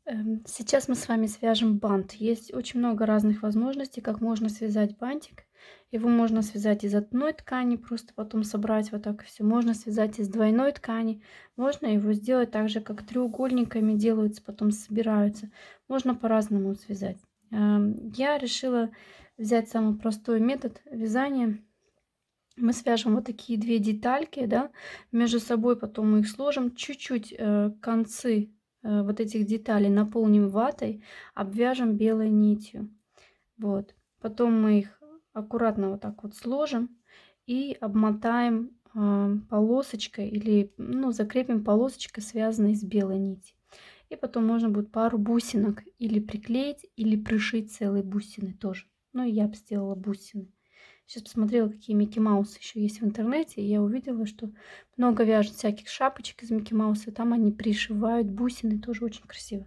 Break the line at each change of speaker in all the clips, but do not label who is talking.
Сейчас мы с вами свяжем бант. Есть очень много разных возможностей, как можно связать бантик. Его можно связать из одной ткани, просто потом собрать вот так и все. Можно связать из двойной ткани. Можно его сделать так же, как треугольниками делаются, потом собираются. Можно по-разному связать. Я решила взять самый простой метод вязания. Мы свяжем вот такие две детальки, да, между собой, потом мы их сложим, чуть-чуть концы вот этих деталей наполним ватой, обвяжем белой нитью. Вот. Потом мы их аккуратно вот так вот сложим и обмотаем полосочкой или, ну, закрепим полосочкой, связанной с белой нитью. И потом можно будет пару бусинок или приклеить, или пришить целые бусины тоже. Ну, я бы сделала бусины. Сейчас посмотрела, какие Микки Маусы еще есть в интернете, и я увидела, что много вяжут всяких шапочек из Микки Мауса, и там они пришивают бусины, тоже очень красиво.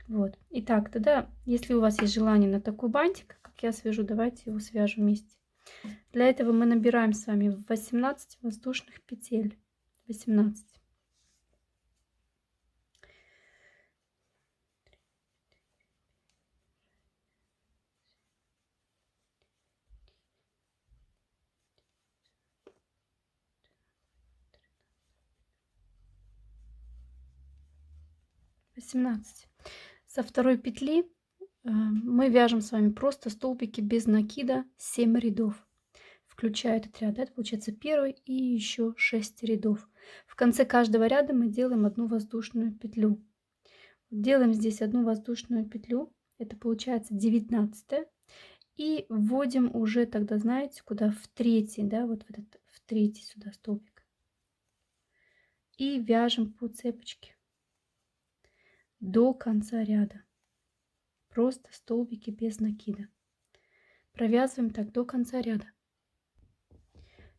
Вот. Итак, тогда, если у вас есть желание на такой бантик, как я свяжу, давайте его свяжем вместе. Для этого мы набираем с вами 18 воздушных петель. 18. 18. Со второй петли мы вяжем с вами просто столбики без накида 7 рядов, включая этот ряд. Это получается первый и еще 6 рядов. В конце каждого ряда мы делаем одну воздушную петлю. Делаем здесь одну воздушную петлю, это получается 19, и вводим уже тогда, знаете, куда? В третий, да, вот в этот, в третий сюда столбик. И вяжем по цепочке до конца ряда. Просто столбики без накида. Провязываем так до конца ряда.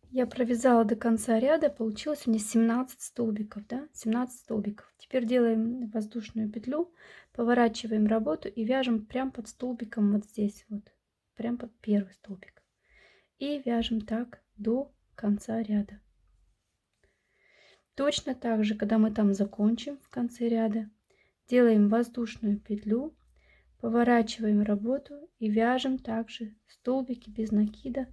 Я провязала до конца ряда, получилось у меня 17 столбиков, да, 17 столбиков. Теперь делаем воздушную петлю, поворачиваем работу и вяжем прям под столбиком вот здесь вот, прям под первый столбик. И вяжем так до конца ряда. Точно так же, когда мы там закончим в конце ряда, делаем воздушную петлю, поворачиваем работу и вяжем также столбики без накида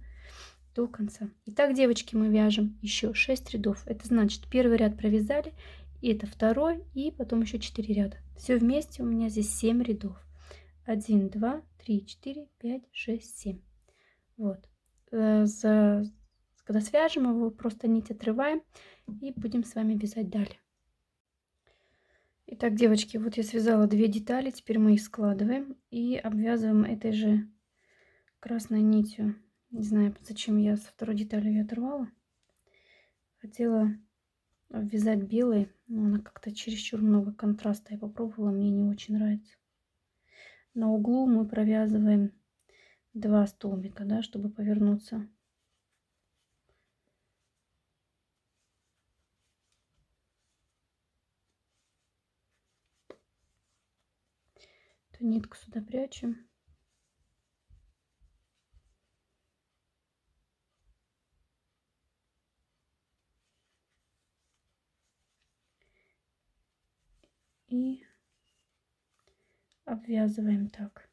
до конца. Итак, девочки, мы вяжем еще 6 рядов. Это значит, первый ряд провязали, и это второй, и потом еще 4 ряда. Все вместе у меня здесь 7 рядов. 1, 2, 3, 4, 5, 6, 7. Вот. Когда свяжем его, просто нить отрываем и будем с вами вязать далее. Итак, девочки, вот я связала две детали, теперь мы их складываем и обвязываем этой же красной нитью. Не знаю, зачем я со второй деталью ее оторвала. Хотела обвязать белой, но она как-то чересчур много контраста. Я попробовала, мне не очень нравится. На углу мы провязываем 2 столбика, да, чтобы повернуться. Эту нитку сюда прячем. И обвязываем так.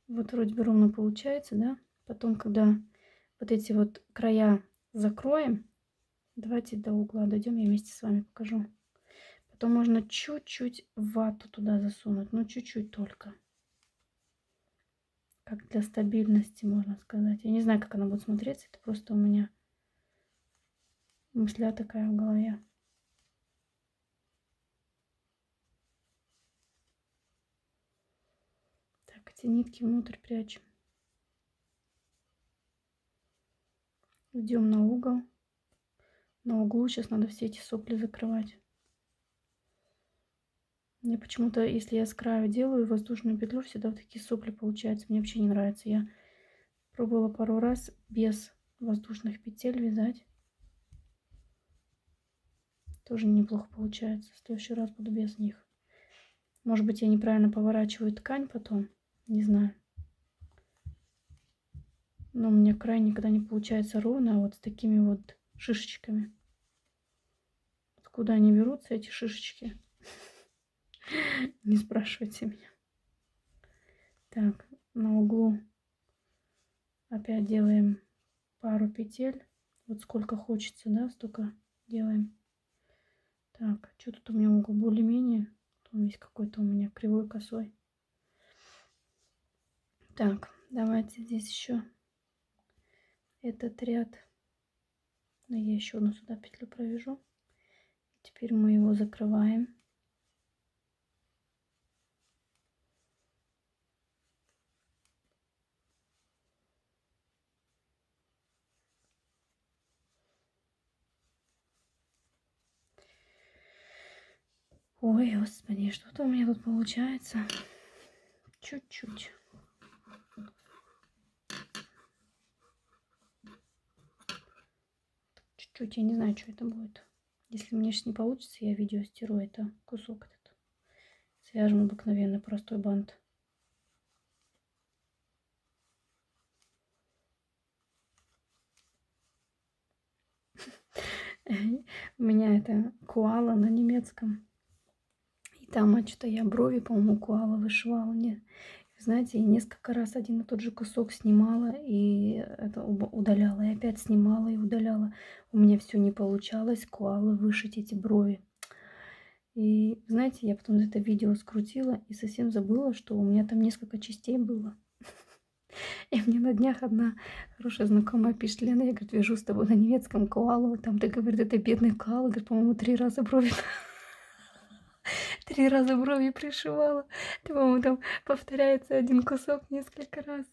Вот вроде бы ровно получается, да? Потом, когда вот эти вот края закроем, давайте до угла дойдем, я вместе с вами покажу. Потом можно чуть-чуть вату туда засунуть, но чуть-чуть только. Как для стабильности, можно сказать. Я не знаю, как она будет смотреться, это просто у меня мысля такая в голове. Так, эти нитки внутрь прячем. Идем на угол. На углу сейчас надо все эти сопли закрывать. Мне почему-то, если я с краю делаю воздушную петлю, всегда вот такие сопли получаются. Мне вообще не нравится. Я пробовала пару раз без воздушных петель вязать. Тоже неплохо получается. В следующий раз буду без них. Может быть, я неправильно поворачиваю ткань потом. Не знаю. Но у меня край никогда не получается ровно, а вот с такими вот шишечками. Откуда они берутся, эти шишечки? Не спрашивайте меня. Так, на углу опять делаем пару петель. Вот сколько хочется, да, столько делаем. Так, что тут у меня угол более-менее. Он весь какой-то у меня кривой, косой. Так, давайте здесь еще этот ряд. Но я еще одну сюда петлю провяжу. Теперь мы его закрываем. Ой, господи, что-то у меня тут получается. Чуть-чуть. Чуть-чуть, я не знаю, что это будет. Если мне сейчас не получится, я видео стирую это кусок этот. Свяжем обыкновенный простой бант. У меня это коала на немецком. И там что-то я брови, по-моему, коала вышивала. Нет. Знаете, я несколько раз один и тот же кусок снимала и это удаляла. И опять снимала и удаляла. У меня все не получалось коалы вышить эти брови. И знаете, я потом это видео скрутила и совсем забыла, что у меня там несколько частей было. И мне на днях одна хорошая знакомая пишет: Лена, я, говорит, вяжу с тобой на немецком коалу. Там ты, говорит, это бедный коала, говорит, по-моему, 3 раза брови. 3 раза брови пришивала. Ты, по-моему, там повторяется один кусок несколько раз.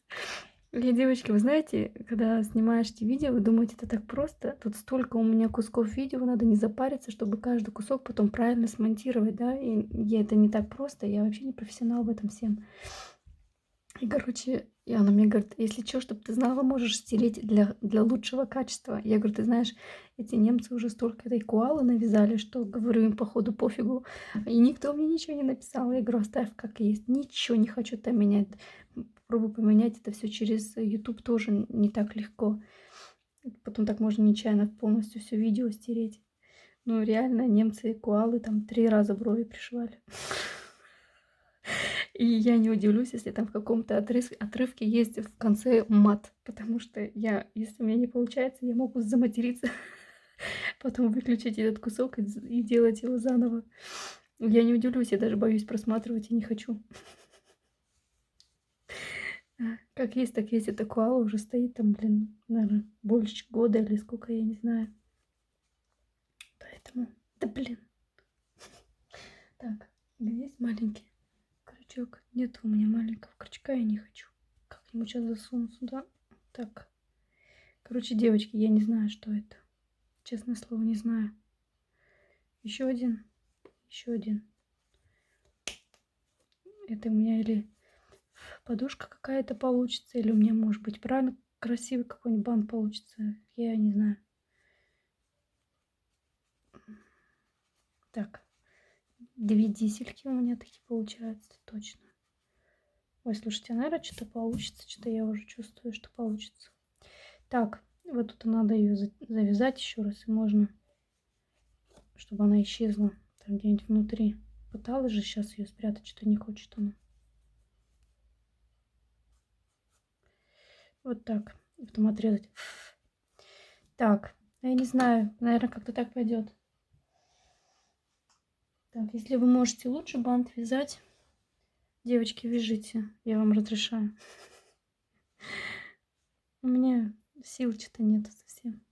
И, девочки, вы знаете, когда снимаешь эти видео, вы думаете, это так просто? Тут столько у меня кусков видео, надо не запариться, чтобы каждый кусок потом правильно смонтировать, да? И это не так просто, я вообще не профессионал в этом всем. И, короче, и она мне говорит, если что, чтобы ты знала, можешь стереть для лучшего качества. Я говорю, ты знаешь, эти немцы уже столько этой коалы навязали, что, говорю, им походу пофигу. И никто мне ничего не написал. Я говорю, оставь как есть. Ничего не хочу там менять. Попробую поменять это все через YouTube, тоже не так легко. Потом так можно нечаянно полностью все видео стереть. Ну, реально, немцы коалы там 3 раза брови пришивали. И я не удивлюсь, если там в каком-то отрывке есть в конце мат, потому что если у меня не получается, я могу заматериться, потом выключить этот кусок и делать его заново. Я не удивлюсь, я даже боюсь просматривать и не хочу. Как есть, так есть. Эта коала уже стоит там, блин, наверное, больше года или сколько, я не знаю. Поэтому, да блин. Так, здесь маленький крючок. Нет у меня маленького крючка, я не хочу. Как-нибудь сейчас засуну сюда. Так. Короче, девочки, я не знаю, что это. Честное слово, не знаю. Еще один. Еще один. Это у меня или подушка какая-то получится, или у меня, может быть, правильно красивый какой-нибудь бант получится. Я не знаю. Так. 2 дисельки у меня такие получаются, точно. Ой, слушайте, наверное, что-то получится. Что-то я уже чувствую, что получится. Так, вот тут надо ее завязать еще раз. И можно, чтобы она исчезла там где-нибудь внутри. Пыталась же сейчас ее спрятать, что не хочет она. Вот так. И потом отрезать. Так, я не знаю. Наверное, как-то так пойдет. Так, если вы можете лучше бант вязать, девочки, вяжите. Я вам разрешаю. У меня сил что-то нет совсем.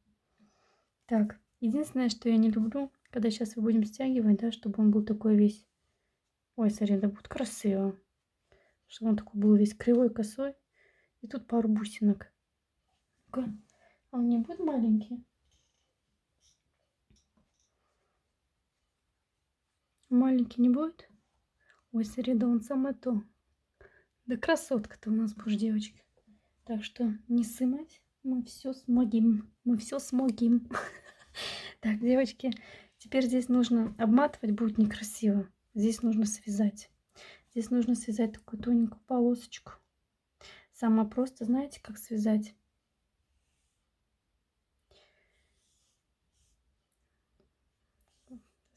Так, единственное, что я не люблю, когда сейчас мы будем стягивать, да, чтобы он был такой весь... Ой, смотри, да будет красиво. Чтобы он такой был весь кривой, косой. И тут пару бусинок. А он не будет маленький? Маленький не будет? Ой, смотри, да он самое то. Да красотка-то у нас будешь, девочки. Так что не сымать. Мы все смогим. Мы все смогим. Так, девочки, теперь здесь нужно обматывать, будет некрасиво. Здесь нужно связать. Здесь нужно связать такую тоненькую полосочку. Самое просто, знаете, как связать?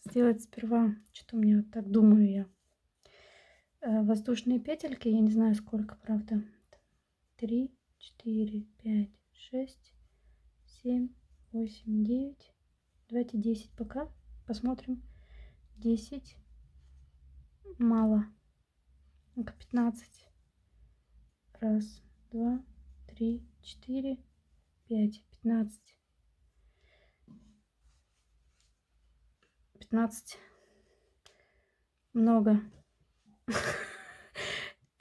сделать сперва, что-то мне вот так думаю я, воздушные петельки, я не знаю сколько, правда. 3, 4, 5, 6, 7, 8, 9. Давайте 10 пока. Посмотрим. 10. Мало. Ну-ка, 15. Раз, два, три, 4, 5. 15. 15. Много.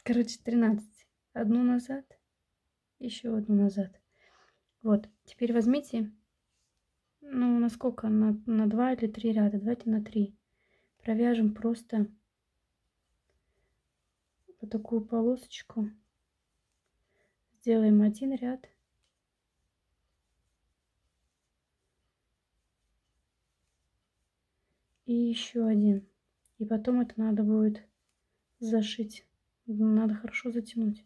Короче, 13. Одну назад. Еще одну назад. Вот. Теперь возьмите, ну, на сколько? На 2 или 3 ряда. Давайте на 3. Провяжем просто вот такую полосочку. Сделаем один ряд. И еще один. И потом это надо будет зашить. Надо хорошо затянуть.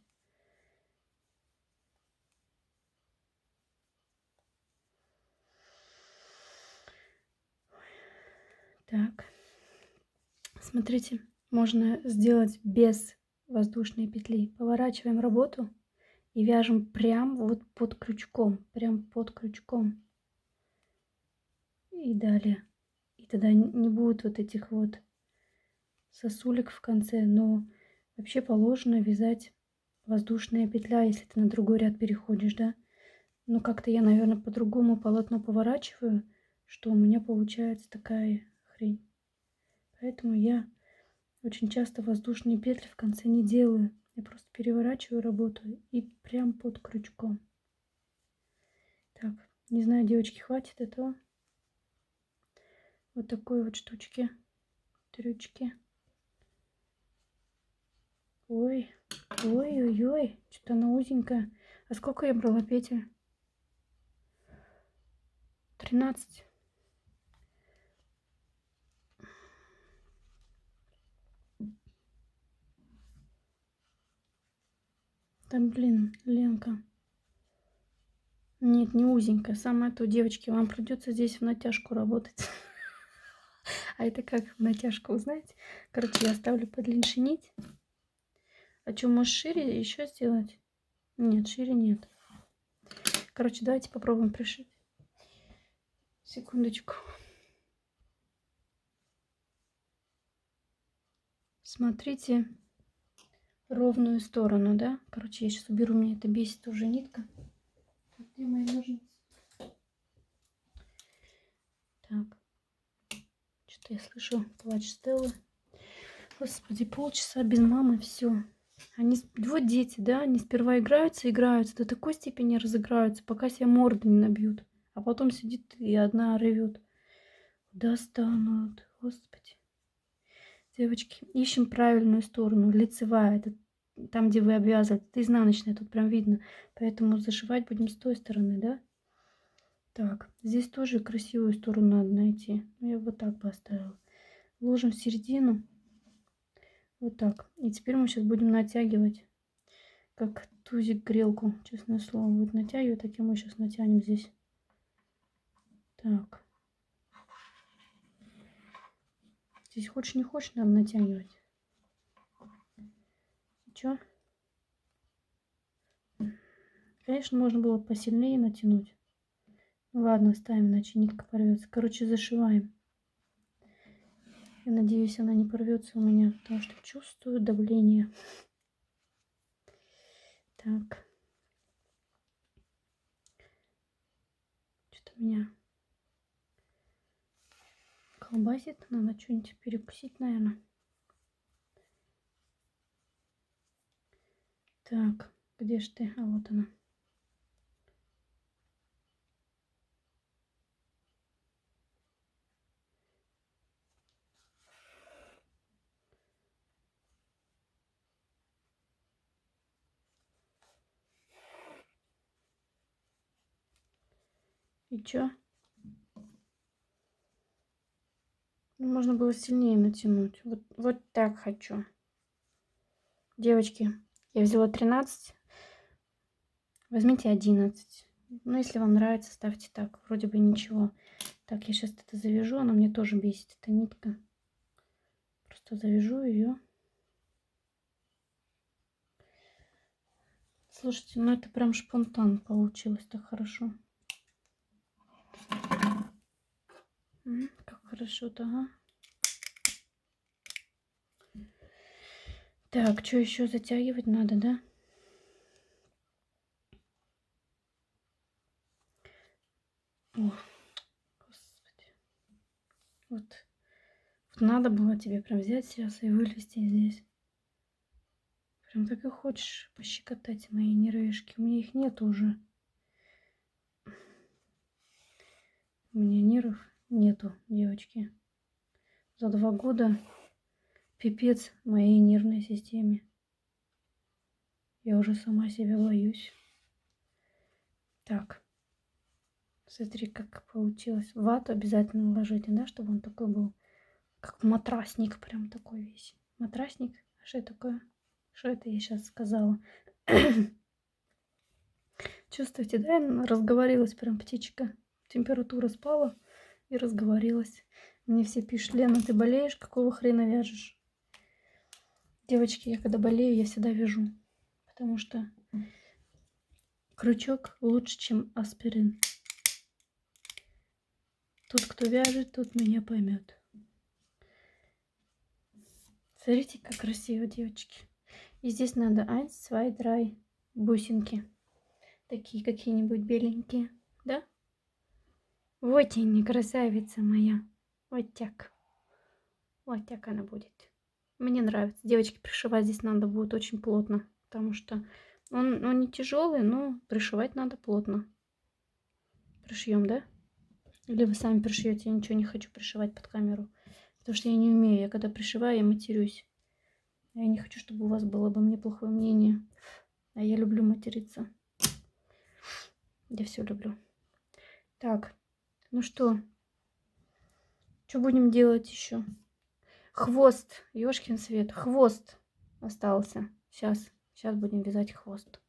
Так. Смотрите, можно сделать без воздушной петли. Поворачиваем работу и вяжем прям вот под крючком. Прям под крючком. И далее. И тогда не будет вот этих вот сосулек в конце. Но вообще положено вязать воздушная петля, если ты на другой ряд переходишь, да. Но как-то я, наверное, по-другому полотно поворачиваю, что у меня получается такая хрень. Поэтому я очень часто воздушные петли в конце не делаю. Я просто переворачиваю работу и прям под крючком. Так, не знаю, девочки, хватит этого. Вот такой вот штучки, трючки. Ой, ой-ой-ой, что-то она узенькая. А сколько я брала петель? 13. Да блин, Ленка. Нет, не узенькая. Самое то, девочки, вам придется здесь в натяжку работать. А это как в натяжку, узнаете? Короче, я оставлю подлиннее нить. А что, может шире еще сделать? Нет, шире нет. Короче, давайте попробуем пришить. Секундочку. Смотрите ровную сторону, да? Короче, я сейчас уберу, меня это бесит уже нитка. Где мои ножницы? Так. Что-то я слышу плач Стеллы. Господи, полчаса без мамы, все. Они, вот дети, да, они сперва играются, до такой степени разыграются, пока себе морды не набьют. А потом сидит и одна ревет. Достанут, господи. Девочки, ищем правильную сторону, лицевая. Это там, где вы обвязываете. Это изнаночная, тут прям видно. Поэтому зашивать будем с той стороны, да? Так, здесь тоже красивую сторону надо найти. Я вот так бы оставила. Ложим в середину. Вот так. И теперь мы сейчас будем натягивать, как тузик грелку, честное слово. Вот натягивать, так и мы сейчас натянем здесь. Так. Здесь хочешь не хочешь, надо натягивать. Чё? Конечно, можно было посильнее натянуть. Ну ладно, оставим, иначе нитка порвется. Короче, зашиваем. Я надеюсь, она не порвется у меня, потому что чувствую давление. Так. Что-то меня колбасит. Надо что-нибудь перекусить, наверное. Так, где ж ты? А вот она. И чё? Можно было сильнее натянуть. Вот так хочу. Девочки, я взяла 13. Возьмите 11. Ну, если вам нравится, ставьте так. Вроде бы ничего. Так, я сейчас это завяжу, она мне тоже бесит, эта нитка. Просто завяжу ее. Слушайте, ну это прям шпонтан получилось, так хорошо. Как хорошо-то, ага. Так, что еще затягивать надо, да? О, господи. Вот надо было тебе прям взять сейчас и вылезти здесь. Прям так и хочешь пощекотать мои нервишки. У меня их нет уже. У меня нервов нету, девочки. За 2 года пипец моей нервной системе. Я уже сама себя боюсь. Так. Смотри, как получилось. Вату обязательно ложите, да, чтобы он такой был. Как матрасник прям такой весь. Матрасник? А что это такое? Что это я сейчас сказала? Чувствуете, да? Я разговорилась прям, птичка. Температура спала и разговорилась. Мне все пишут: Лена, ты болеешь? Какого хрена вяжешь? Девочки, я когда болею, я всегда вяжу. Потому что крючок лучше, чем аспирин. Тот, кто вяжет, тот меня поймет. Смотрите, как красиво, девочки. И здесь надо 1, 2, 3 бусинки. Такие какие-нибудь беленькие, да? Вот не красавица моя. Вот так. Вот так она будет. Мне нравится. Девочки, пришивать здесь надо будет очень плотно. Потому что он не тяжелый, но пришивать надо плотно. Пришьем, да? Или вы сами пришьете? Я ничего не хочу пришивать под камеру. Потому что я не умею. Я когда пришиваю, я матерюсь. Я не хочу, чтобы у вас было обо мне плохое мнение. А я люблю материться. Я все люблю. Так, ну что? Что будем делать еще? Хвост. Ёшкин свет. Хвост остался. Сейчас будем вязать хвост.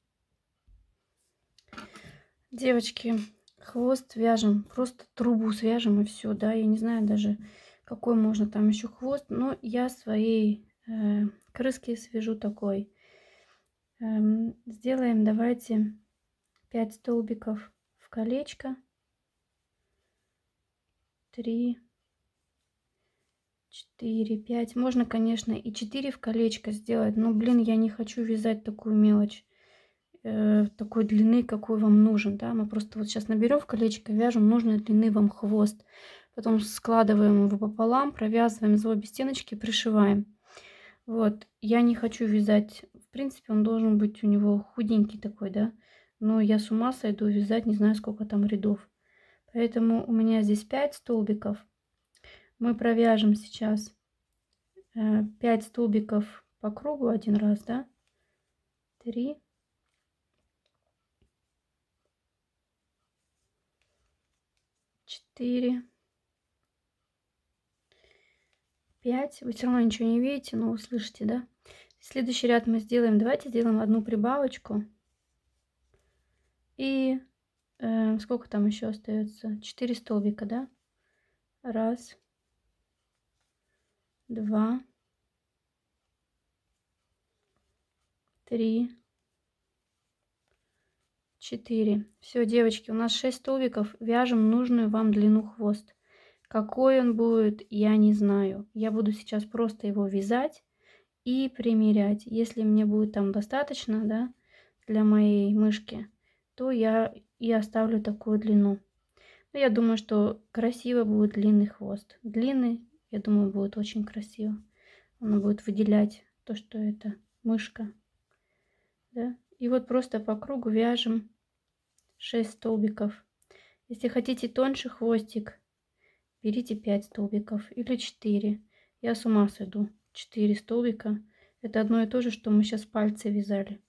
Девочки, хвост вяжем. Просто трубу свяжем и все, да. Я не знаю даже, какой можно там еще хвост. Но я своей крыски свяжу такой. Сделаем, давайте, 5 столбиков в колечко. 3, 4, 5. Можно, конечно, и 4 в колечко сделать. Но, блин, я не хочу вязать такую мелочь. Такой длины, какой вам нужен. Да? Мы просто вот сейчас наберем в колечко, вяжем нужной длины вам хвост. Потом складываем его пополам, провязываем за обе стеночки, пришиваем. Вот. Я не хочу вязать. В принципе, он должен быть у него худенький такой, да. Но я с ума сойду вязать, не знаю, сколько там рядов. Поэтому у меня здесь 5 столбиков. Мы провяжем сейчас 5 столбиков по кругу один раз, да. 3, 4, 5. Вы все равно ничего не видите, но услышите, да? Следующий ряд мы сделаем. Давайте сделаем одну прибавочку. И сколько там еще остается? 4 столбика, да? 1, 2, 3, 4. Все, девочки, у нас 6 столбиков. Вяжем нужную вам длину хвост. Какой он будет, я не знаю. Я буду сейчас просто его вязать и примерять. Если мне будет там достаточно, да, для моей мышки, то я и оставлю такую длину. Но я думаю, что красиво будет длинный хвост. Длинный, я думаю, будет очень красиво. Он будет выделять то, что это мышка. Да? И вот просто по кругу вяжем 6 столбиков. Если хотите тоньше хвостик, берите 5 столбиков или 4. Я с ума сойду. 4 столбика. Это одно и то же, что мы сейчас пальцы вязали.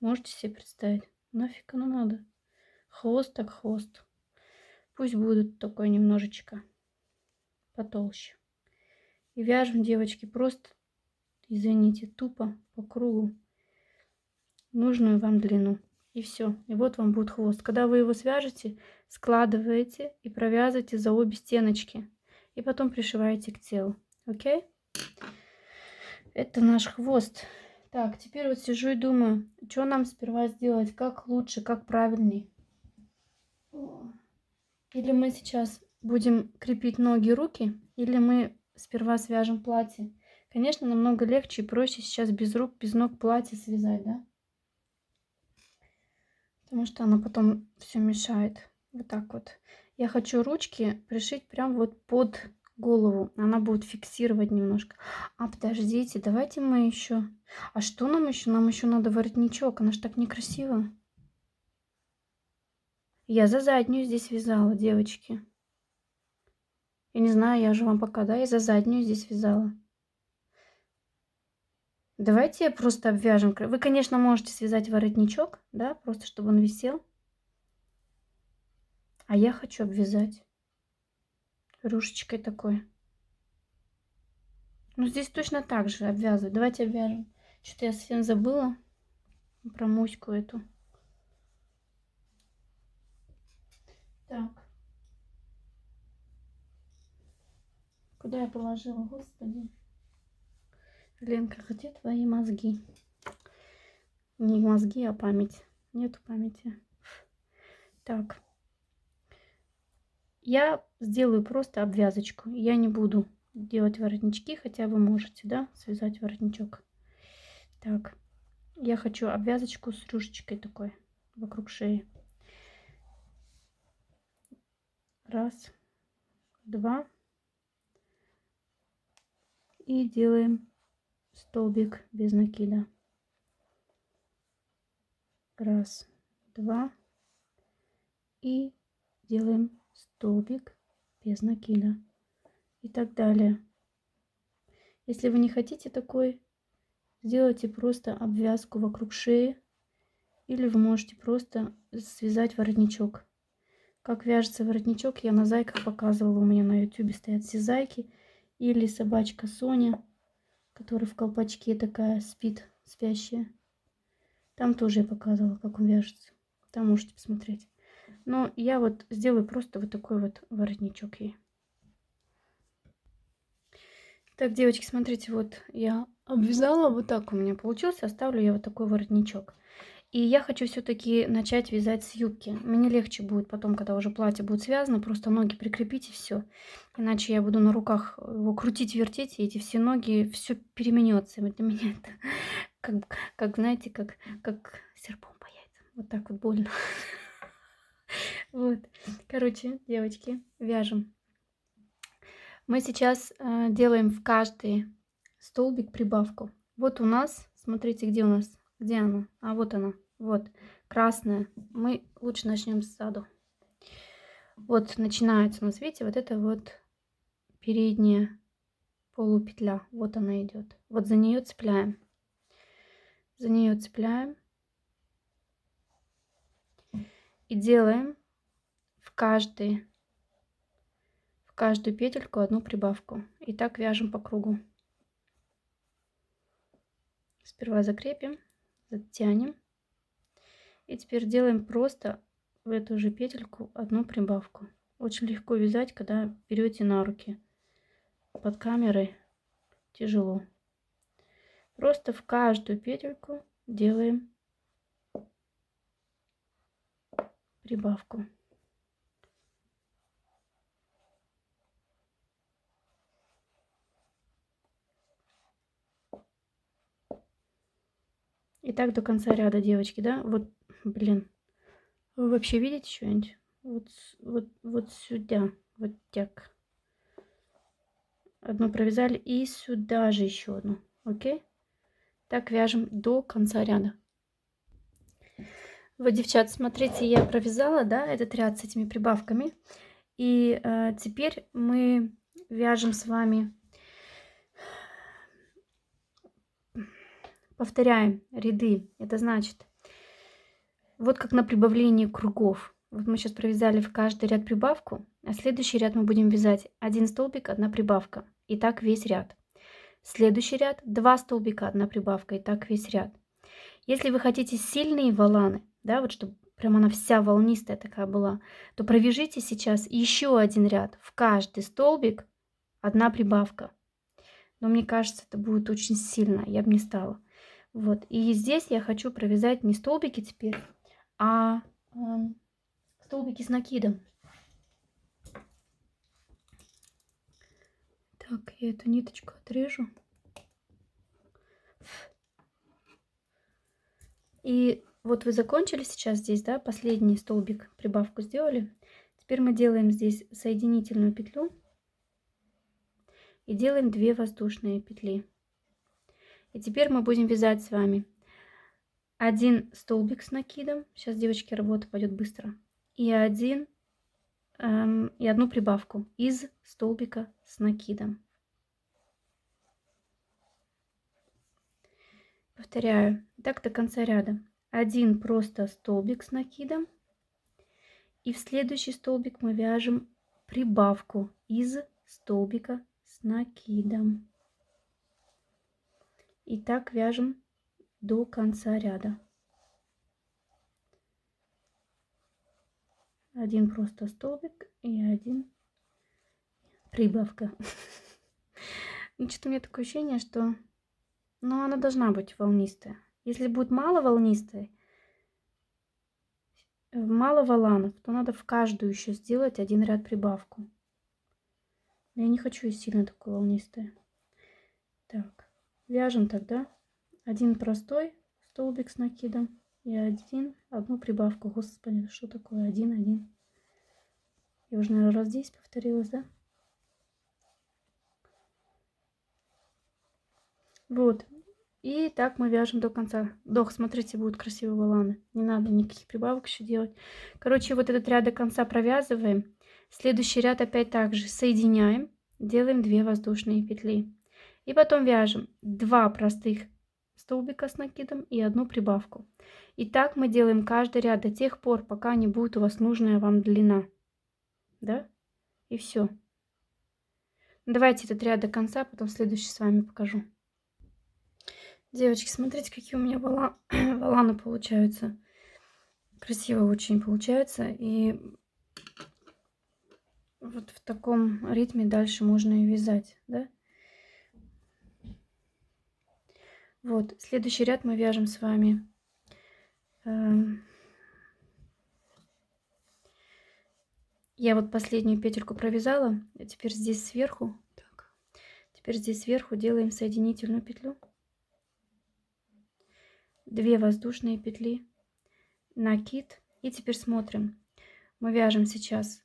Можете себе представить? Нафиг оно надо. Хвост так хвост. Пусть будет такой немножечко потолще. И вяжем, девочки, просто, извините, тупо по кругу нужную вам длину. И все. И вот вам будет хвост. Когда вы его свяжете, складываете и провязываете за обе стеночки. И потом пришиваете к телу. Окей? Это наш хвост. Так, теперь вот сижу и думаю, что нам сперва сделать, как лучше, как правильней. Или мы сейчас будем крепить ноги и руки, или мы сперва свяжем платье. Конечно, намного легче и проще сейчас без рук, без ног платье связать, да? Потому что оно потом все мешает. Вот так вот. Я хочу ручки пришить прям вот под голову. Она будет фиксировать немножко. А, подождите, давайте мы еще... А что нам еще? Нам еще надо воротничок. Она ж так некрасиво. Я за заднюю здесь вязала, девочки. Я не знаю, я же вам пока, да? Я за заднюю здесь вязала. Давайте просто обвяжем. Вы, конечно, можете связать воротничок, да? Просто чтобы он висел. А я хочу обвязать рюшечкой такой. Ну, здесь точно так же обвязывать. Давайте обвяжем. Что-то я совсем забыла про моську эту. Так. Куда я положила? Господи. Ленка, где твои мозги? Не мозги, а память. Нету памяти. Так. Я сделаю просто обвязочку. Я не буду делать воротнички, хотя вы можете, да, связать воротничок. Так. Я хочу обвязочку с рюшечкой такой вокруг шеи. Раз, два. И делаем столбик без накида. Раз, два. И делаем столбик без накида. И так далее. Если вы не хотите такой, сделайте просто обвязку вокруг шеи. Или вы можете просто связать воротничок. Как вяжется воротничок, я на зайках показывала. У меня на ютубе стоят все зайки. Или собачка Соня, которая в колпачке такая спит, спящая. Там тоже я показывала, как он вяжется. Там можете посмотреть. Но я вот сделаю просто вот такой вот воротничок ей. Так, девочки, смотрите, вот я обвязала, вот так у меня получился. Оставлю я вот такой воротничок. И я хочу все-таки начать вязать с юбки. Мне легче будет потом, когда уже платье будет связано, просто ноги прикрепить и все. Иначе я буду на руках его крутить, вертеть, и эти все ноги, все переменется. Для меня это как знаете, как серпом по яйцам. Вот так вот больно. Вот. Короче, девочки, вяжем. Мы сейчас делаем в каждый столбик прибавку. Вот у нас, смотрите, где у нас, где она? А вот она, вот, красная. Мы лучше начнем сзаду. Вот начинается у нас, видите, вот это вот передняя полупетля. Вот она идет. Вот за нее цепляем. За нее цепляем. И делаем в каждую петельку одну прибавку. И так вяжем по кругу. Сперва закрепим, затянем. И теперь делаем просто в эту же петельку одну прибавку. Очень легко вязать, когда берете на руки. Под камерой тяжело. Просто в каждую петельку делаем прибавку. И так до конца ряда, девочки, да? Вот, блин. Вы вообще видите что-нибудь? Вот сюда. Вот так. Одну провязали. И сюда же еще одну. Окей? Так вяжем до конца ряда. Вот, девчат, смотрите, я провязала, да, этот ряд с этими прибавками. И теперь мы вяжем с вами, повторяем ряды. Это значит, вот как на прибавлении кругов. Вот мы сейчас провязали в каждый ряд прибавку, а следующий ряд мы будем вязать один столбик, одна прибавка. И так весь ряд. Следующий ряд 2 столбика, одна прибавка. И так весь ряд. Если вы хотите сильные воланы, да, вот чтобы прям она вся волнистая такая была, то провяжите сейчас еще один ряд. В каждый столбик одна прибавка. Но мне кажется, это будет очень сильно, я бы не стала. Вот, и здесь я хочу провязать не столбики теперь, а столбики с накидом. Так, я эту ниточку отрежу. И вот вы закончили сейчас здесь, да, последний столбик, прибавку сделали. Теперь мы делаем здесь соединительную петлю и делаем 2 воздушные петли. И теперь мы будем вязать с вами один столбик с накидом. Сейчас, девочки, работа пойдет быстро. И одну прибавку из столбика с накидом. Повторяю, так до конца ряда. Один просто столбик с накидом. И в следующий столбик мы вяжем прибавку из столбика с накидом. И так вяжем до конца ряда. Один просто столбик и один прибавка. Значит, у меня такое ощущение, что она должна быть волнистая. Если будет мало волнистой, мало воланов, то надо в каждую еще сделать один ряд прибавку. Я не хочу и сильно такой волнистой. Так, вяжем тогда один простой столбик с накидом и одну прибавку. Господи, что такое 1, 1? Я уже, наверное, раз 10 повторилась, да? Вот. И так мы вяжем до конца. Смотрите, будут красивые воланы. Не надо никаких прибавок еще делать. Короче, вот этот ряд до конца провязываем. Следующий ряд опять также соединяем. Делаем 2 воздушные петли. И потом вяжем 2 простых столбика с накидом и одну прибавку. И так мы делаем каждый ряд до тех пор, пока не будет у вас нужная вам длина. Да? И все. Давайте этот ряд до конца, потом следующий с вами покажу. Девочки, смотрите, какие у меня воланы получаются. Красиво очень получается. И вот в таком ритме дальше можно и вязать, да? Вот, следующий ряд мы вяжем с вами. Я вот последнюю петельку провязала, а теперь здесь сверху. Так, теперь здесь сверху делаем соединительную петлю. 2 воздушные петли, накид. И теперь смотрим. Мы вяжем сейчас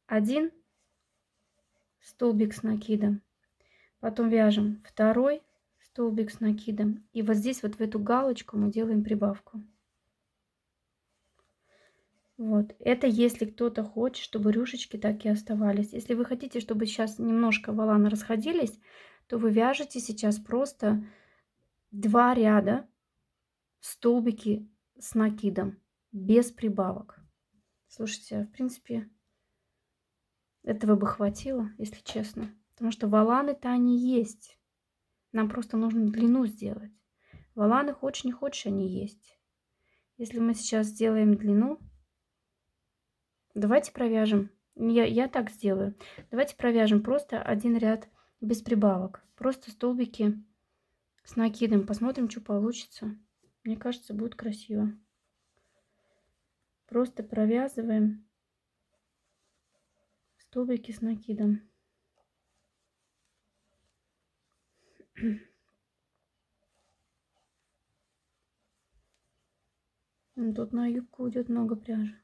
один столбик с накидом, потом вяжем второй столбик с накидом, и вот здесь вот в эту галочку мы делаем прибавку. Вот, это если кто-то хочет, чтобы рюшечки так и оставались. Если вы хотите, чтобы сейчас немножко воланы расходились, то вы вяжете сейчас просто 2 ряда столбики с накидом без прибавок. Слушайте, в принципе, этого бы хватило, если честно. Потому что воланы-то они есть. Нам просто нужно длину сделать. Воланы, хочешь не хочешь, они есть. Если мы сейчас сделаем длину, давайте провяжем. Я так сделаю. Давайте провяжем просто один ряд без прибавок. Просто столбики с накидом. Посмотрим, что получится. Мне кажется, будет красиво. Просто провязываем столбики с накидом. Тут на юбку уйдет много пряжи.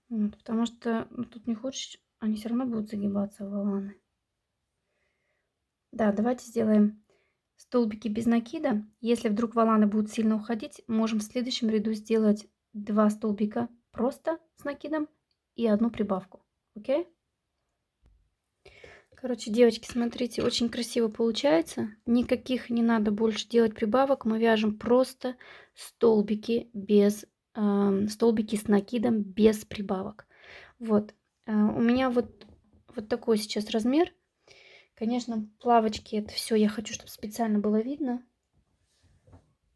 Вот, потому что тут не хочешь, они все равно будут загибаться, воланы. Да, давайте сделаем столбики без накида. Если вдруг воланы будут сильно уходить, можем в следующем ряду сделать 2 столбика просто с накидом и одну прибавку. Окей? Короче, девочки, смотрите, очень красиво получается. Никаких не надо больше делать прибавок. Мы вяжем просто столбики столбики с накидом без прибавок. Вот. У меня вот такой сейчас размер. Конечно, плавочки, это все я хочу, чтобы специально было видно.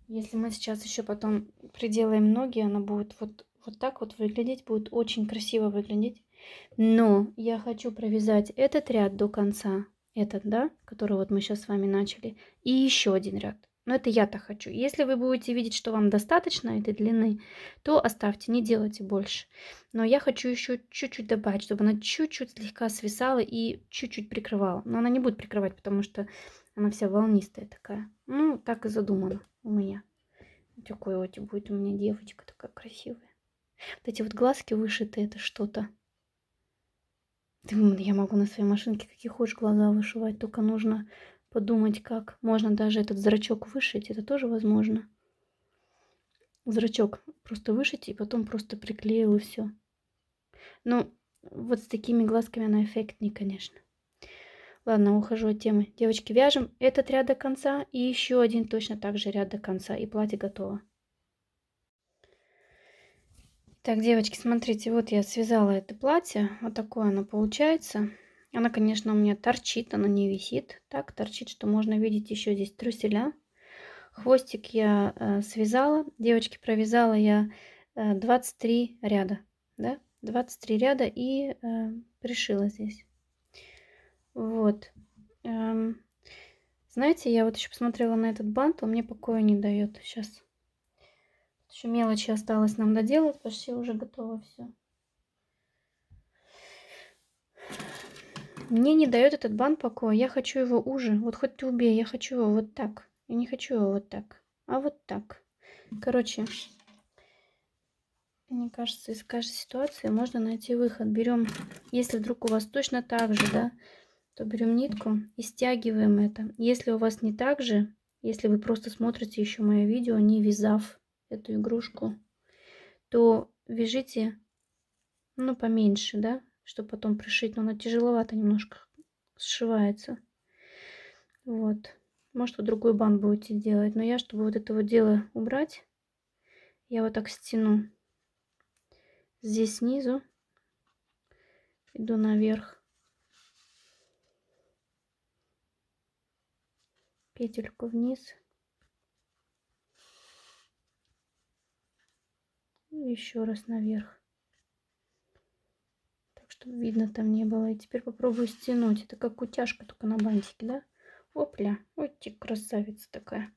Если мы сейчас еще потом приделаем ноги, она будет вот так вот выглядеть, будет очень красиво выглядеть. Но я хочу провязать этот ряд до конца, этот, да, который вот мы сейчас с вами начали, и еще один ряд. Но это я-то хочу. Если вы будете видеть, что вам достаточно этой длины, то оставьте, не делайте больше. Но я хочу еще чуть-чуть добавить, чтобы она чуть-чуть слегка свисала и чуть-чуть прикрывала. Но она не будет прикрывать, потому что она вся волнистая такая. Ну, так и задумано у меня. Такой вот будет у меня девочка такая красивая. Вот эти вот глазки вышиты, это что-то. Я могу на своей машинке какие хочешь глаза вышивать, только нужно подумать, как. Можно даже этот зрачок вышить, это тоже возможно. Зрачок просто вышить и потом просто приклеил и все. Ну, вот с такими глазками она эффектнее, конечно. Ладно, ухожу от темы. Девочки, вяжем этот ряд до конца и еще один точно так же ряд до конца. И платье готово. Так, девочки, смотрите, вот я связала это платье. Вот такое оно получается. Она, конечно, у меня торчит, она не висит. Так, торчит, что можно видеть еще здесь труселя. Хвостик я связала. Девочки, провязала я 23 ряда. Да? 23 ряда и пришила здесь. Вот. Знаете, я вот еще посмотрела на этот бант, он мне покоя не дает. Сейчас. Еще мелочи осталось нам доделать, почти уже готово все. Мне не дает этот бант покоя. Я хочу его уже. Вот хоть ты убей, я хочу его вот так. Я не хочу его вот так, а вот так. Короче, мне кажется, из каждой ситуации можно найти выход. Берем, если вдруг у вас точно так же, да, то берем нитку и стягиваем это. Если у вас не так же, если вы просто смотрите еще мое видео, не вязав эту игрушку, то вяжите, ну, поменьше, да, чтобы потом пришить. Но она тяжеловато немножко сшивается. Вот. Может, вы другой бант будете делать. Но я, чтобы вот это вот дело убрать, я вот так стяну. Здесь снизу иду наверх. Петельку вниз. И еще раз наверх. Так, чтобы видно там не было. И теперь попробую стянуть. Это как утяжка, только на бантике, да? Опля. Ой, ты красавица такая.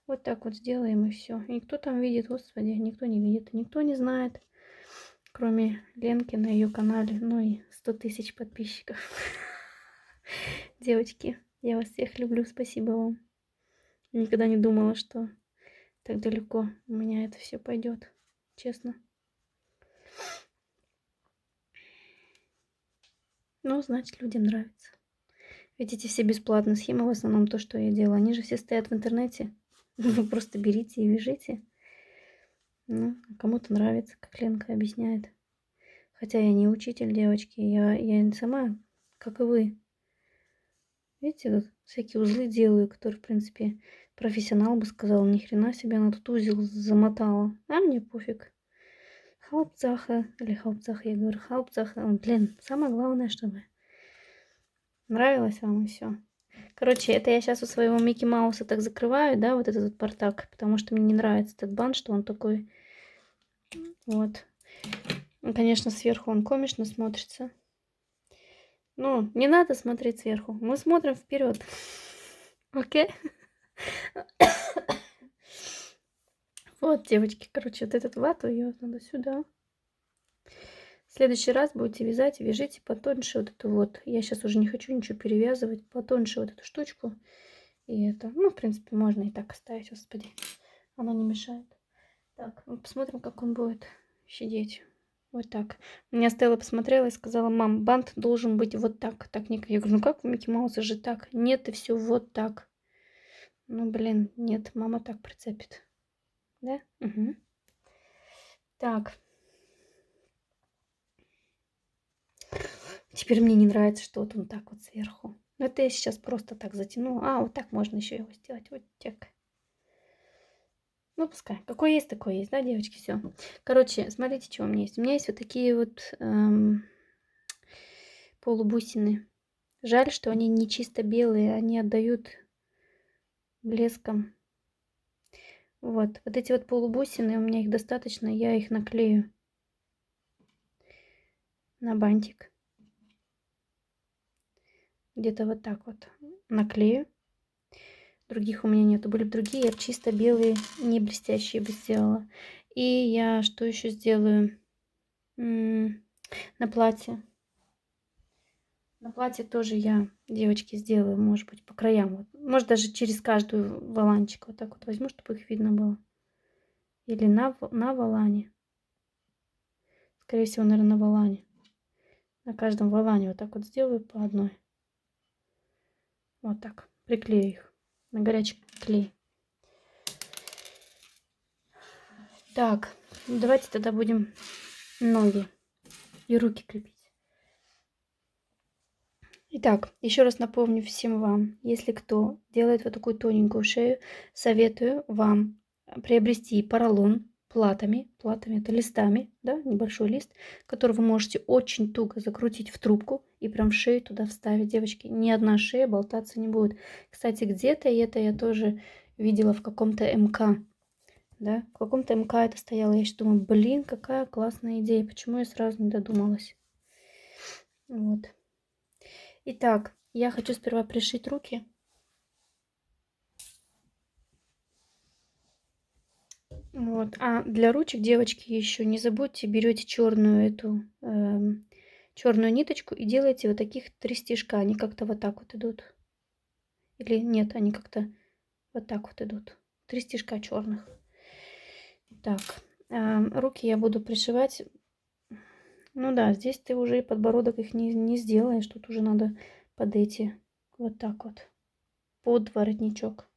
Вот так вот сделаем и все. И никто там видит, господи, никто не видит. Никто не знает, кроме Ленки на ее канале. Ну и 100 тысяч подписчиков. Девочки, я вас всех люблю. Спасибо вам. Никогда не думала, что так далеко у меня это все пойдет. Честно. Ну, значит, людям нравится. Ведь эти все бесплатные схемы, в основном то, что я делаю, они же все стоят в интернете. Вы просто берите и вяжите. Ну, кому-то нравится, как Ленка объясняет. Хотя я не учитель, девочки. Я сама, как и вы. Видите, вот всякие узлы делаю, которые, в принципе, профессионал бы сказал, ни хрена себе, она тут узел замотала. А мне пофиг. Хаупцаха, или хаупцаха, я говорю, хаупцаха. Блин, самое главное, чтобы нравилось вам и все. Короче, это я сейчас у своего Микки Мауса так закрываю, да, вот этот вот портак, потому что мне не нравится этот бант, что он такой, вот. Конечно, сверху он комично смотрится. Ну, не надо смотреть сверху, мы смотрим вперед. Окей? Вот, девочки, короче, вот этот вату, ее надо сюда. В следующий раз будете вязать, вяжите потоньше вот эту вот. Я сейчас уже не хочу ничего перевязывать. Потоньше вот эту штучку. И это, ну, в принципе, можно и так оставить, господи. Оно не мешает. Так, ну, посмотрим, как он будет сидеть. Вот так. Меня Стелла посмотрела и сказала, мам, бант должен быть вот так. Так, Ника. Я говорю, ну как у Микки Мауса же так? Нет, и все вот так. Ну, блин, нет, мама так прицепит. Да? Угу. Так. Теперь мне не нравится, что вот он так вот сверху. Но это я сейчас просто так затянула. А, вот так можно еще его сделать. Вот так. Ну, пускай. Какой есть, такой есть, да, девочки? Все. Короче, смотрите, что у меня есть. У меня есть вот такие вот полубусины. Жаль, что они не чисто белые. Они отдают блеском. Вот эти вот полубусины, у меня их достаточно, я их наклею на бантик. Где-то вот так вот наклею. Других у меня нету. Были бы другие, я бы чисто белые, не блестящие бы сделала. И я что еще сделаю? На платье. На платье тоже я, девочки, сделаю, может быть, по краям. Вот. Может, даже через каждую воланчик вот так вот возьму, чтобы их видно было. Или на волане. Скорее всего, наверное, на волане. На каждом волане вот так вот сделаю по одной. Вот так. Приклею их на горячий клей. Так, давайте тогда будем ноги и руки крепить. Итак, еще раз напомню всем вам, если кто делает вот такую тоненькую шею, советую вам приобрести поролон платами это листами, да, небольшой лист, который вы можете очень туго закрутить в трубку и прям шею туда вставить. Девочки, ни одна шея болтаться не будет. Кстати, где-то это я тоже видела в каком-то МК. Да, в каком-то МК это стояло. Я сейчас думаю, блин, какая классная идея. Почему я сразу не додумалась? Вот. Итак, я хочу сперва пришить руки. Вот. А для ручек, девочки, еще не забудьте, берете черную эту черную ниточку и делаете вот таких 3 стежка. Они как-то вот так вот идут. Или нет, они как-то вот так вот идут. 3 стежка черных. Так, руки я буду пришивать. Ну да, здесь ты уже и подбородок их не сделаешь. Тут уже надо под эти. Вот так вот. Под воротничок.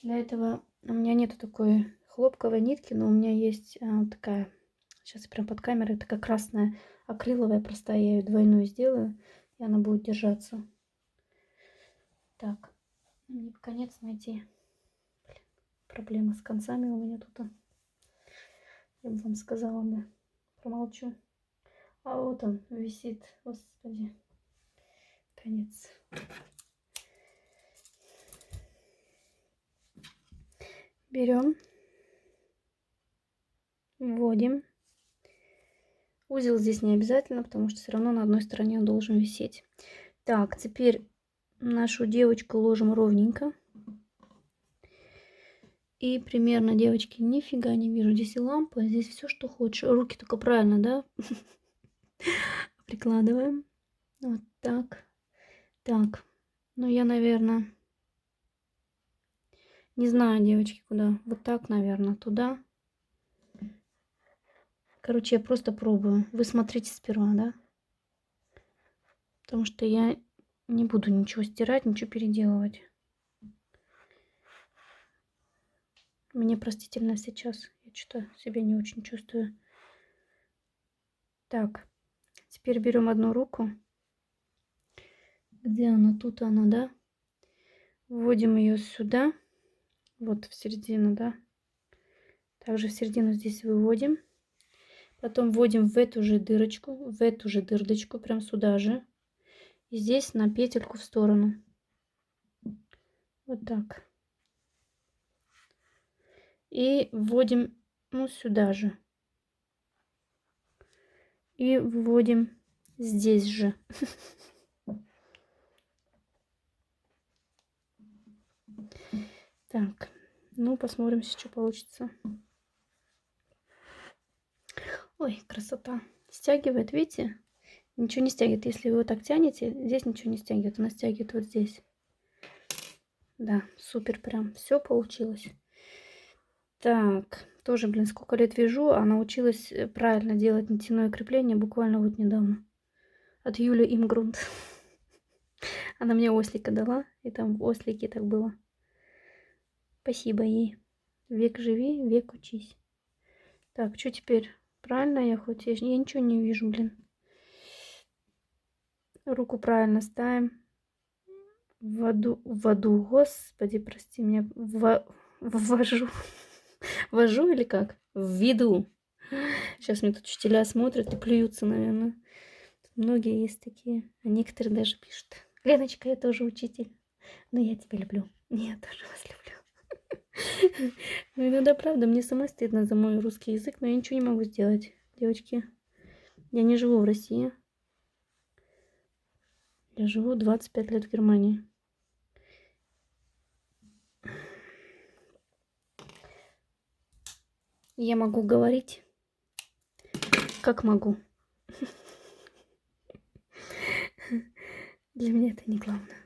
Для этого у меня нету такой хлопковой нитки, но у меня есть такая, сейчас прям под камерой, такая красная акриловая, простая, я ее двойную сделаю, и она будет держаться. Так, мне бы конец найти. Блин, проблема с концами у меня тут. Я бы вам сказала, да. Промолчу. А вот он висит, господи, конец. Берем, вводим. Узел здесь не обязательно, потому что все равно на одной стороне он должен висеть. Так, теперь нашу девочку ложим ровненько. И примерно, девочки, нифига не вижу. Здесь и лампа, здесь все, что хочешь. Руки только правильно, да? Прикладываем. Вот так. Так. Ну, я, наверное, не знаю, девочки, куда. Вот так, наверное, туда. Короче, я просто пробую. Вы смотрите сперва, да? Потому что я не буду ничего стирать, ничего переделывать. Мне простительно сейчас. Я что-то себя не очень чувствую. Так. Теперь берем одну руку. Где она? Тут она, да? Вводим ее сюда. Вот в середину, да? Также в середину здесь выводим. Потом вводим в эту же дырочку, в эту же дырочку, прям сюда же. И здесь на петельку в сторону. Вот так. И вводим, ну, сюда же. И вводим здесь же. Так, ну, посмотрим, что получится. Ой, красота. Стягивает, видите? Ничего не стягивает. Если вы вот так тянете, здесь ничего не стягивает. Она стягивает вот здесь. Да, супер прям. Все получилось. Так, тоже, блин, сколько лет вяжу, а научилась правильно делать нитяное крепление буквально вот недавно. От Юли Имгрунт. Она мне ослика дала, и там в ослике так было. Спасибо ей. Век живи, век учись. Так, что теперь? Правильно я хоть? Я ничего не вижу, блин. Руку правильно ставим. В воду, господи, прости меня. Ввожу. Ввожу или как? В виду. Сейчас мне тут учителя смотрят и плюются, наверное. Многие есть такие. А некоторые даже пишут: Леночка, я тоже учитель. Но я тебя люблю. Я тоже вас люблю. Ну, иногда, правда, мне самой стыдно за мой русский язык, но я ничего не могу сделать, девочки. Я не живу в России. Я живу 25 лет в Германии. Я могу говорить, как могу. Для меня это не главное.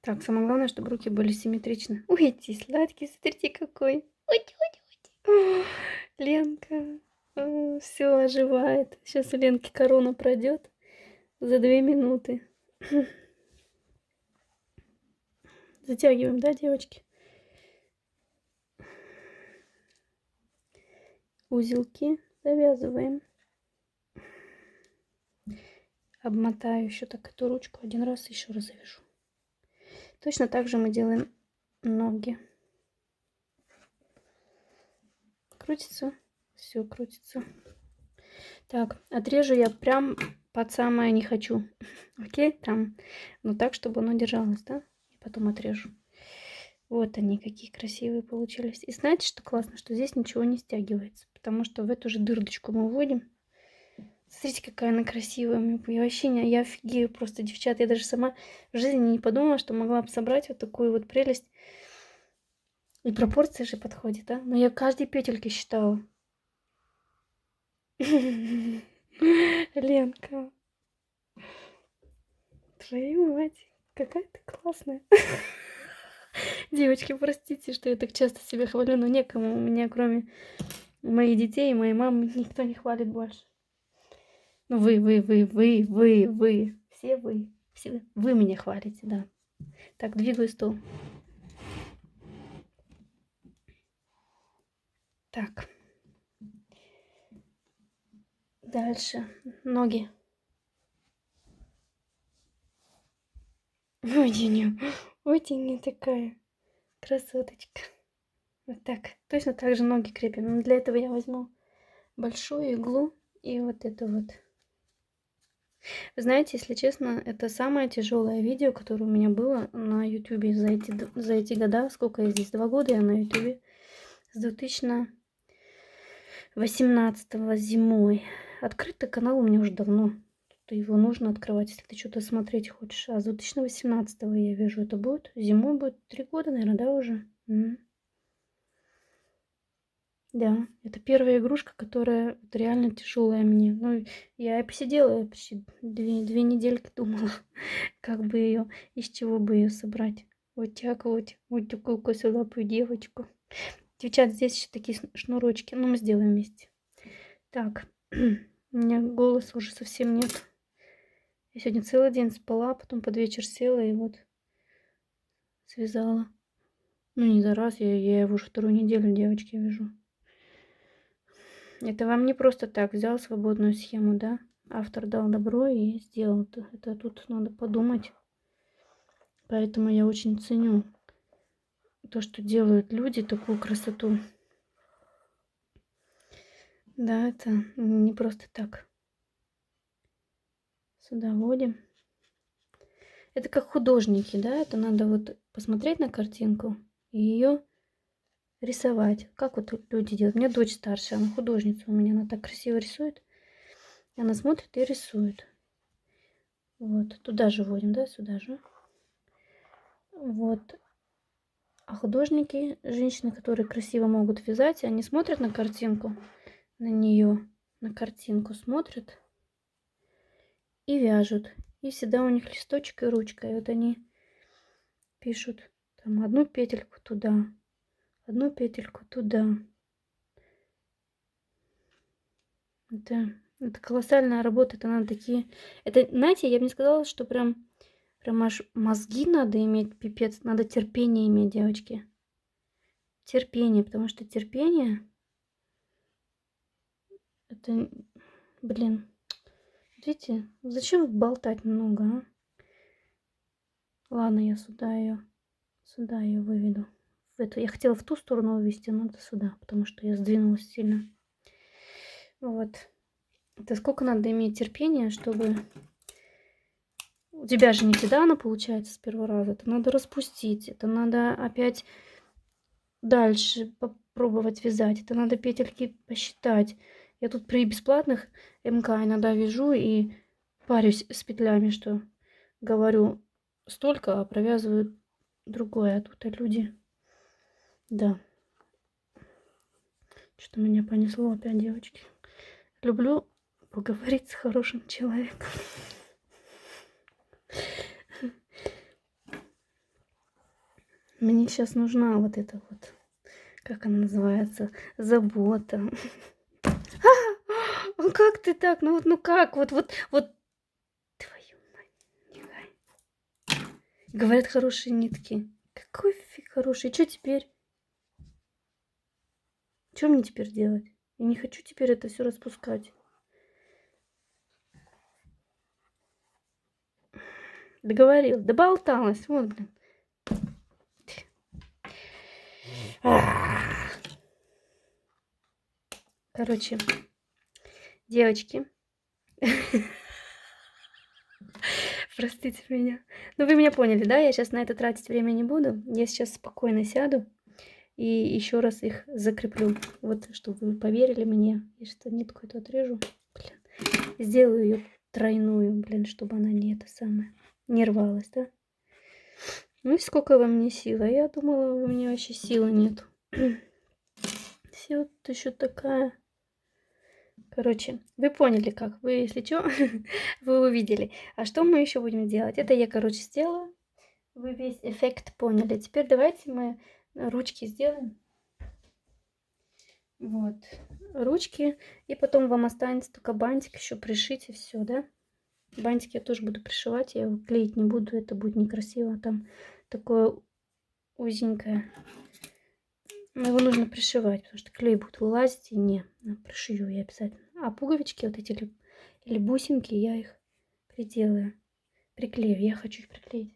Так, самое главное, чтобы руки были симметричны. Ой, ты сладкий, смотрите какой. Ой, ой, ой. Ленка. Все оживает. Сейчас у Ленки корона пройдет за 2 минуты. Затягиваем, да, девочки? Узелки завязываем. Обмотаю еще так эту ручку один раз, еще раз завяжу. Точно так же мы делаем ноги. Крутится. Все крутится. Так, отрежу я прям под самое не хочу. Окей, там. Но так, чтобы оно держалось, да? И потом отрежу. Вот они, какие красивые получились. И знаете, что классно? Что здесь ничего не стягивается. Потому что в эту же дырочку мы вводим. Смотрите, какая она красивая. Я вообще не... Я офигею просто, девчат. Я даже сама в жизни не подумала, что могла бы собрать вот такую вот прелесть. И пропорция же подходит, да? Но я каждой петельки считала. Ленка. Твою мать. Какая ты классная. Девочки, простите, что я так часто себя хвалю, но некому у меня, кроме моих детей и моей мамы, никто не хвалит больше. Ну, вы. Все вы. Все вы меня хвалите, да. Так, двигаю стол. Так. Дальше. Ноги. Ой, ты не такая красоточка. Вот так. Точно так же ноги крепим. Но для этого я возьму большую иглу и вот это вот. Вы знаете, если честно, это самое тяжелое видео, которое у меня было на YouTube за эти года. Сколько я здесь? 2 года я на YouTube. С 2018 зимой. Открытый канал у меня уже давно. Его нужно открывать, если ты что-то смотреть хочешь. А с 2018 я вижу, это будет. Зимой будет 3 года, наверное, да, уже? Да, это первая игрушка, которая вот реально тяжелая мне. Ну, я посидела почти две недельки, думала, как бы ее, из чего бы ее собрать. Вот так вот такую косолапую девочку. Девчат, здесь еще такие шнурочки. Ну, мы сделаем вместе. Так, у меня голоса уже совсем нет. Я сегодня целый день спала, потом под вечер села и вот связала. Ну, не за раз, я его уже 2-ю неделю, девочки, вяжу. Это вам не просто так взял свободную схему, да? Автор дал добро и сделал это. Это тут надо подумать. Поэтому я очень ценю то, что делают люди, такую красоту. Да, это не просто так. Сюда вводим. Это как художники, да? Это надо вот посмотреть на картинку и ее рисовать. Как вот люди делают. У меня дочь старшая, она художница у меня. Она так красиво рисует. Она смотрит и рисует. Вот. Туда же вводим, да? Сюда же. Вот. А художники, женщины, которые красиво могут вязать, они смотрят на картинку, на нее, на картинку смотрят и вяжут. И всегда у них листочек и ручка. И вот они пишут там одну петельку туда, одну петельку туда. Это колоссальная работа. Это надо такие... Это, знаете, я бы не сказала, что прям аж мозги надо иметь, пипец. Надо терпение иметь, девочки. Терпение, потому что терпение... Это, блин, видите, зачем болтать много, а? Ладно, я сюда ее выведу. Я хотела в ту сторону вывести, но надо сюда, потому что я сдвинулась сильно. Вот. Это сколько надо иметь терпения, чтобы У тебя же не всегда оно получается с первого раза. Это надо распустить. Это надо опять дальше попробовать вязать. Это надо петельки посчитать. Я тут при бесплатных МК иногда вяжу и парюсь с петлями, что говорю столько, а провязываю другое. А тут люди... Да. Что-то меня понесло опять, девочки. Люблю поговорить с хорошим человеком. Мне сейчас нужна вот эта вот, как она называется, забота. Ну как ты так? Ну как? Вот. Твою мать. Нихай. Говорят, хорошие нитки. Какой фиг хороший? Что теперь? Что мне теперь делать? Я не хочу теперь это все распускать. Договорил. Доболталась. Вот, блин. Короче, девочки. Простите меня. Ну, вы меня поняли, да? Я сейчас на это тратить время не буду. Я сейчас спокойно сяду и еще раз их закреплю. Вот, чтобы вы поверили мне. И что нитку эту отрежу. Блин. Сделаю ее тройную, блин, чтобы она не это самое. Не рвалась, да? Ну и сколько во мне силы. Я думала, у меня вообще силы нет. Сила еще такая. Короче, вы поняли как. Вы, если что, вы увидели. А что мы еще будем делать? Это я, короче, сделаю. Вы весь эффект поняли. Теперь давайте мы ручки сделаем. Вот. Ручки. И потом вам останется только бантик еще пришить и все, да? Бантик я тоже буду пришивать. Я его клеить не буду. Это будет некрасиво. Там такое узенькое. Но его нужно пришивать, потому что клей будет вылазить. И не, пришью я обязательно. А пуговички вот эти или бусинки, я их приделаю. Приклею. Я хочу их приклеить.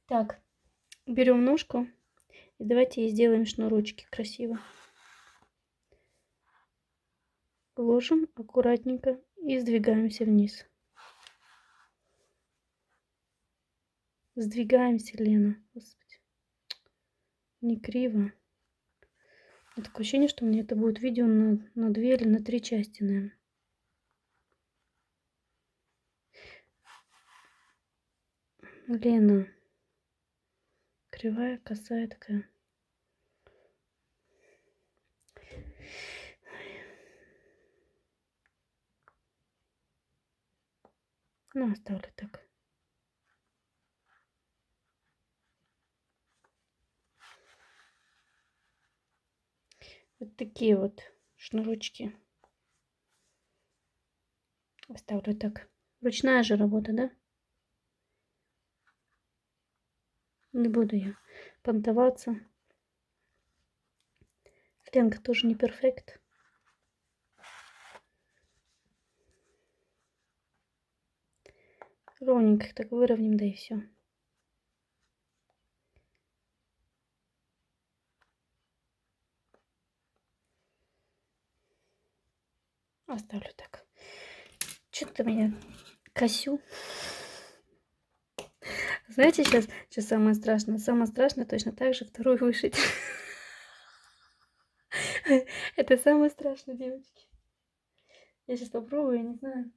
Так, берем ножку. И давайте сделаем шнурочки красиво. Ложим аккуратненько и сдвигаемся вниз. Сдвигаемся, Лена. Господи. Не криво. Такое ощущение, что мне это будет видео на 2 или на 3 части, наверное. Лена. Кривая, косая такая. Ну, оставлю так. Вот такие вот шнурочки. Оставлю так. Ручная же работа, да? Не буду я понтоваться. Ленка тоже не перфект. Ровненько их так выровняем, да и все. Оставлю так. Что-то меня косю. Знаете, сейчас самое страшное? Самое страшное точно так же вторую вышить. Это самое страшное, девочки. Я сейчас попробую, я не знаю.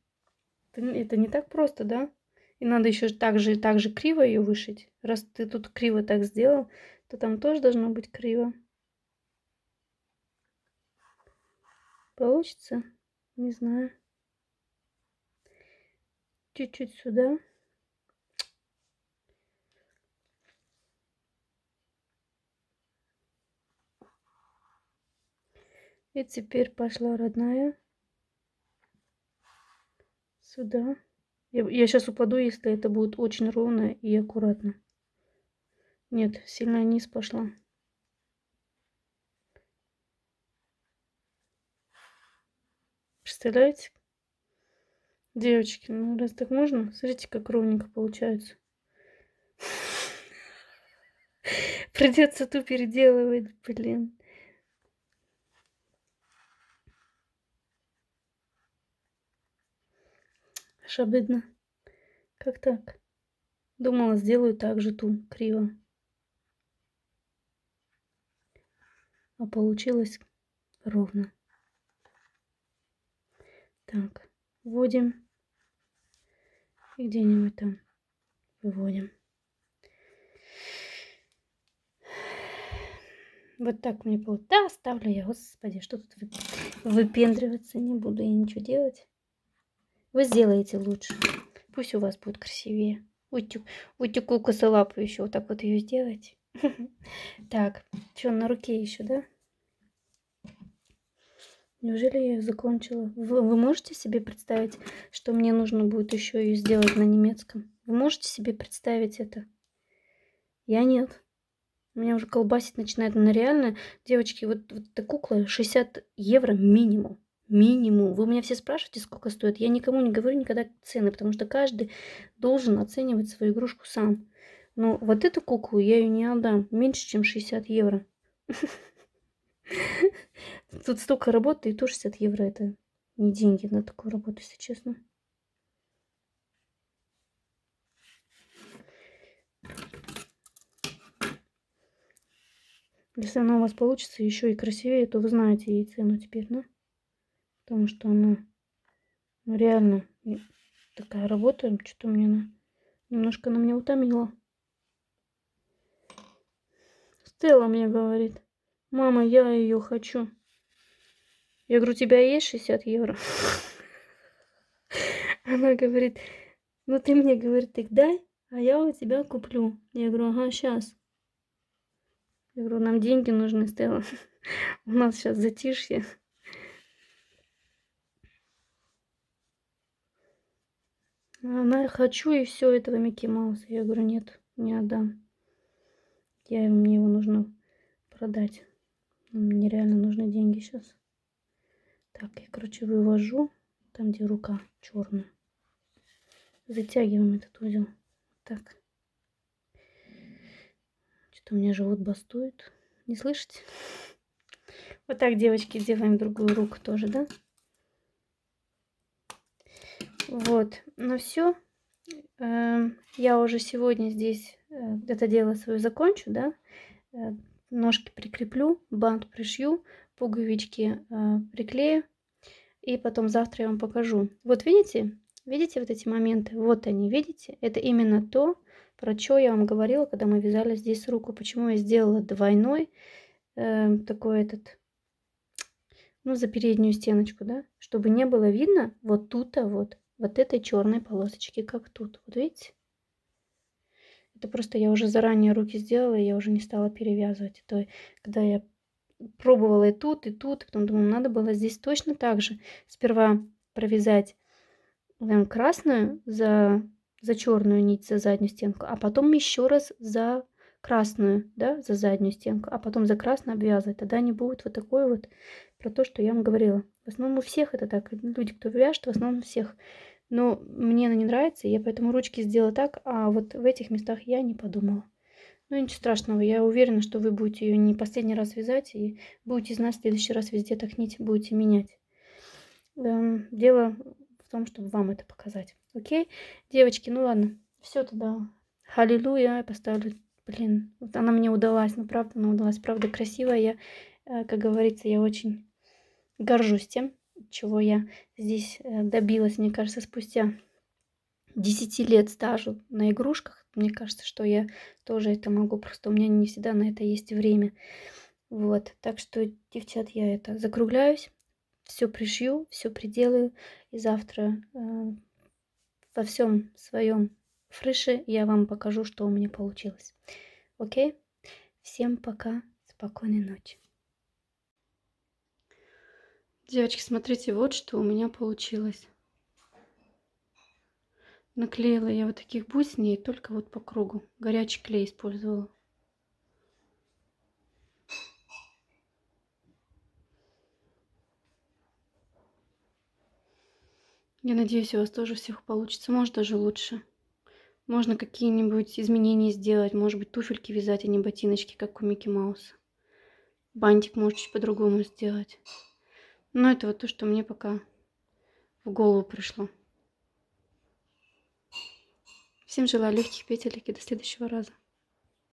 Это не так просто, да? И надо еще так же криво ее вышить. Раз ты тут криво так сделал, то там тоже должно быть криво. Получится? Не знаю. Чуть-чуть сюда. И теперь пошла родная. Сюда. Я сейчас упаду, если это будет очень ровно и аккуратно. Нет, сильно вниз пошла. Представляете? Девочки, ну раз так можно, смотрите, как ровненько получается. Придется ту переделывать, блин. Аж обидно. Как так? Думала, сделаю так же ту криво. А получилось ровно. Так, вводим. И где-нибудь там выводим. Вот так мне получилось. Да, ставлю я, господи, что тут выпендриваться, не буду я ничего делать. Вы сделаете лучше. Пусть у вас будет красивее. Утюку косолапу еще вот так вот ее сделать. Так, что, на руке еще, да? Неужели я их закончила? Вы можете себе представить, что мне нужно будет еще ее сделать на немецком? Вы можете себе представить это? Я нет. Меня уже колбасить начинает. Но реально, девочки, вот эта кукла 60 евро минимум. Минимум. Вы меня все спрашиваете, сколько стоит. Я никому не говорю никогда цены, потому что каждый должен оценивать свою игрушку сам. Но вот эту куклу я ее не отдам. Меньше, чем 60 евро. Тут столько работы, и то 60 евро это не деньги на такую работу, если честно. Если она у вас получится еще и красивее, то вы знаете ей цену теперь, да? Потому что она реально такая работа, что-то мне немножко на меня утомила. Стелла мне говорит: мама, я ее хочу. Я говорю, у тебя есть 60 евро? Она говорит, ну ты мне, говорит, их дай, а я у тебя куплю. Я говорю, ага, сейчас. Я говорю, нам деньги нужны, Стелла. У нас сейчас затишье. Она, хочу и все этого Микки Мауса. Я говорю, нет, не отдам. Мне его нужно продать. Мне реально нужны деньги сейчас. Так, я, короче, вывожу там, где рука черная. Затягиваем этот узел. Так. Что-то у меня живот бастует. Не слышите? Вот так, девочки, делаем другую руку тоже, да? Вот. Ну все. Я уже сегодня здесь это дело свое закончу, да? Ножки прикреплю, бант пришью, пуговички приклею. И потом завтра я вам покажу. Вот видите? Видите вот эти моменты? Вот они, видите? Это именно то, про что я вам говорила, когда мы вязали здесь руку. Почему я сделала двойной такой этот, ну, за переднюю стеночку, да? Чтобы не было видно вот тут-то вот этой черной полосочки, как тут. Вот видите? Это просто я уже заранее руки сделала, и я уже не стала перевязывать. Это когда я пробовала и тут, потом думаю, надо было здесь точно так же. Сперва провязать красную за черную нить, за заднюю стенку, а потом еще раз за красную, да, за заднюю стенку, а потом за красную обвязывать. Тогда не будет вот такой вот, про то, что я вам говорила. В основном у всех это так. Люди, кто вяжет, в основном у всех. Но мне она не нравится, я поэтому ручки сделала так, а вот в этих местах я не подумала. Ну, ничего страшного, я уверена, что вы будете ее не последний раз вязать и будете знать, в следующий раз везде так нить будете менять. Дело в том, чтобы вам это показать. Окей? Девочки, ну ладно, все тогда. Аллилуйя, я поставлю. Блин, вот она мне удалась, ну правда, она удалась, правда красивая. Я, как говорится, я очень горжусь тем, чего я здесь добилась, мне кажется, спустя 10 лет стажа на игрушках. Мне кажется, что я тоже это могу, просто у меня не всегда на это есть время. Вот, так что, девчат, я это закругляюсь, все пришью, все приделаю, и завтра во всем своем фрыше я вам покажу, что у меня получилось. Окей? Всем пока, спокойной ночи. Девочки, смотрите, вот что у меня получилось. Наклеила я вот таких бусиней только вот по кругу. Горячий клей использовала. Я надеюсь, у вас тоже всех получится. Может, даже лучше. Можно какие-нибудь изменения сделать. Может быть, туфельки вязать, а не ботиночки, как у Микки Мауса. Бантик может чуть по-другому сделать. Но это вот то, что мне пока в голову пришло. Всем желаю легких петелек и до следующего раза.